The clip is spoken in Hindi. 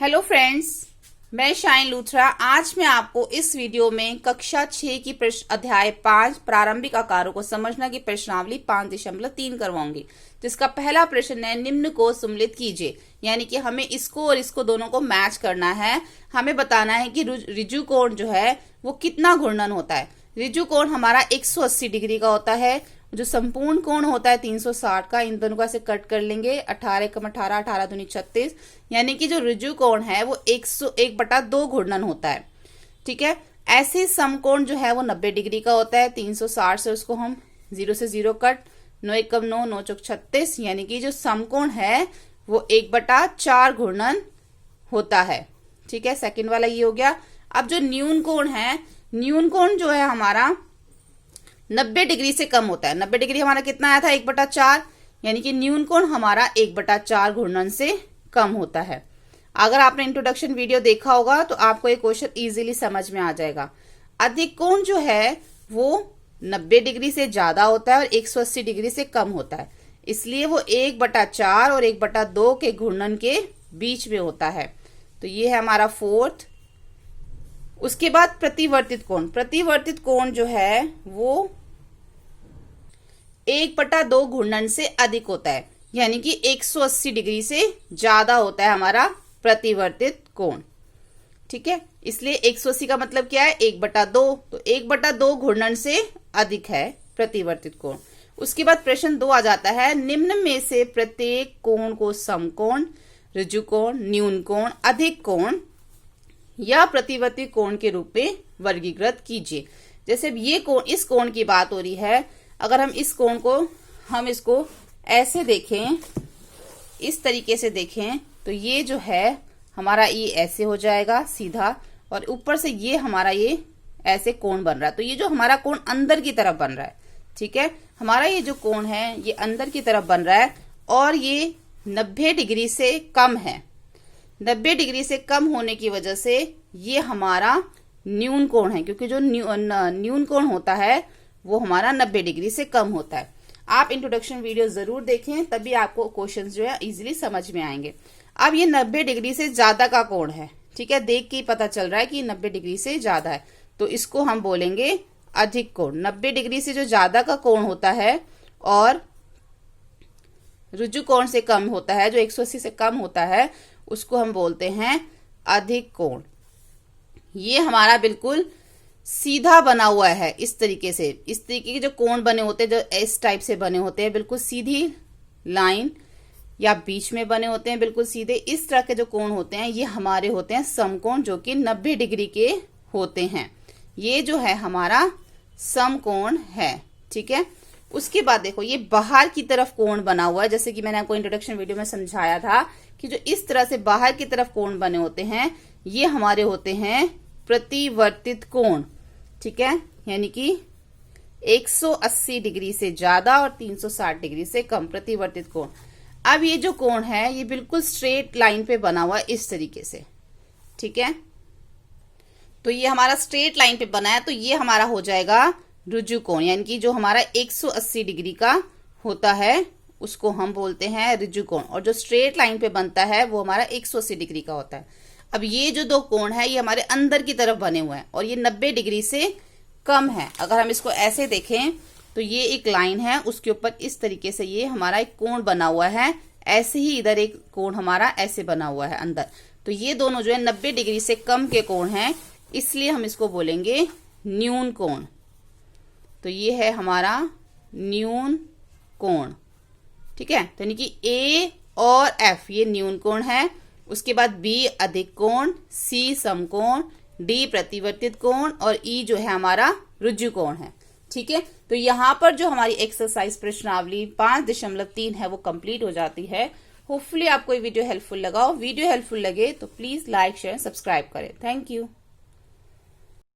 हेलो फ्रेंड्स, मैं शाइन लूथरा। आज मैं आपको इस वीडियो में कक्षा 6 की अध्याय 5 प्रारंभिक आकारों को समझना की प्रश्नावली 5.3 करवाऊंगी, जिसका पहला प्रश्न है निम्न को सम्मिलित कीजिए। यानी कि हमें इसको और इसको दोनों को मैच करना है। हमें बताना है कि ऋजु कोण जो है वो कितना घूर्णन होता है। ऋजु कोण हमारा 180 डिग्री का होता है। जो संपूर्ण कोण होता है 360 का, इन दोनों को ऐसे कट कर लेंगे। 18 × 18, 18 दूनी 36, यानी कि जो ऋजु कोण है वो 101/2 घूर्णन होता है। ठीक है। ऐसे समकोण जो है वो 90 डिग्री का होता है। 360 से उसको हम 0 से 0 कट, 9 × 9, 9 × 36, यानी कि जो समकोण है वो 1/4 घूर्णन होता है। ठीक है, सेकंड वाला ये हो गया। अब जो न्यून कोण है, न्यून कोण जो है हमारा 90 डिग्री से कम होता है। 90 डिग्री हमारा कितना आया था? 1/4, यानी कि न्यून कोण हमारा 1/4 घूर्णन से कम होता है। अगर आपने इंट्रोडक्शन वीडियो देखा होगा तो आपको ये क्वेश्चन इजीली समझ में आ जाएगा। अधिक कोण जो है वो 90 डिग्री से ज्यादा होता है और 180 डिग्री से कम होता है, इसलिए वो 1/4 और 1/2 के घूर्णन के बीच में होता है। तो ये है हमारा फोर्थ। उसके बाद प्रतिवर्तित कोण। प्रतिवर्तित कोण जो है वो 1/2 घूर्णन से अधिक होता है, यानी कि 180 डिग्री से ज्यादा होता है हमारा प्रतिवर्तित कोण। ठीक है, इसलिए 180 का मतलब क्या है? 1/2, तो 1/2 घूर्णन से अधिक है प्रतिवर्तित कोण। उसके बाद प्रश्न 2 आ जाता है, निम्न में से प्रत्येक कोण को समकोण, ऋजु कोण, न्यून कोण, अधिक कोण या प्रतिवर्ती कोण के रूप में वर्गीकृत कीजिए। जैसे ये कोण, इस कोण की बात हो रही है। अगर हम इस कोण को, हम इसको ऐसे देखें, इस तरीके से देखें, तो ये जो है हमारा ये ऐसे हो जाएगा सीधा, और ऊपर से ये हमारा ये ऐसे कोण बन रहा है। तो ये जो हमारा कोण अंदर की तरफ बन रहा है। ठीक है, हमारा ये जो कोण है ये अंदर की तरफ बन रहा है और ये 90 डिग्री से कम है। 90 डिग्री से कम होने की वजह से ये हमारा न्यून कोण है, क्योंकि जो न्यून कोण होता है वो हमारा 90 डिग्री से कम होता है। आप इंट्रोडक्शन वीडियो जरूर देखें, तभी आपको क्वेश्चंस जो है इजीली समझ में आएंगे। अब ये 90 डिग्री से ज्यादा का कोण है। ठीक है, देख के ही पता चल रहा है कि 90 डिग्री से ज्यादा है, तो इसको हम बोलेंगे अधिक कोण। 90 डिग्री से जो ज्यादा का कोण होता है और ऋजु कोण से कम होता है, जो 180 से कम होता है, उसको हम बोलते हैं अधिक कोण। ये हमारा बिल्कुल सीधा बना हुआ है। इस तरीके से, इस तरीके के जो कोण बने होते हैं, जो इस टाइप से बने होते हैं, बिल्कुल सीधी लाइन या बीच में बने होते हैं, बिल्कुल सीधे। इस तरह के जो कोण होते हैं ये हमारे होते हैं समकोण, जो कि 90 डिग्री के होते हैं। ये जो है हमारा समकोण है। ठीक है, उसके बाद देखो ये बाहर की तरफ कोण बना हुआ है। जैसे कि मैंने आपको इंट्रोडक्शन वीडियो में समझाया था कि जो इस तरह से बाहर की तरफ कोण बने होते हैं ये हमारे होते हैं प्रतिवर्तित कोण। ठीक है, यानी कि 180 डिग्री से ज्यादा और 360 डिग्री से कम, प्रतिवर्तित कोण। अब ये जो कोण है ये बिल्कुल स्ट्रेट लाइन पे बना हुआ है इस तरीके से। ठीक है, तो ये हमारा स्ट्रेट लाइन पे बना है, तो ये हमारा हो जाएगा ऋजु कोण, यानी कि जो हमारा 180 डिग्री का होता है उसको हम बोलते हैं ऋजु कोण, और जो स्ट्रेट लाइन पे बनता है वो हमारा 180 डिग्री का होता है। अब ये जो दो कोण है ये हमारे अंदर की तरफ बने हुए हैं और ये 90 डिग्री से कम है। अगर हम इसको ऐसे देखें तो ये एक लाइन है, उसके ऊपर इस तरीके से ये हमारा एक कोण बना हुआ है। ऐसे ही इधर एक कोण हमारा ऐसे बना हुआ है अंदर। तो ये दोनों जो है 90 डिग्री से कम के कोण हैं, इसलिए हम इसको बोलेंगे न्यून कोण। तो ये है हमारा न्यून कोण। ठीक है, तो यानी कि ए और एफ ये न्यून कोण है। उसके बाद बी अधिक कोण, सी समकोण, डी प्रतिवर्तित कोण और ई जो है हमारा ऋजु कोण है। ठीक है, तो यहाँ पर जो हमारी एक्सरसाइज प्रश्नावली 5.3 है वो कंप्लीट हो जाती है। होपफुली आपको ये वीडियो हेल्पफुल लगा हो। वीडियो हेल्पफुल लगे तो प्लीज लाइक, शेयर, सब्सक्राइब करें। Thank you.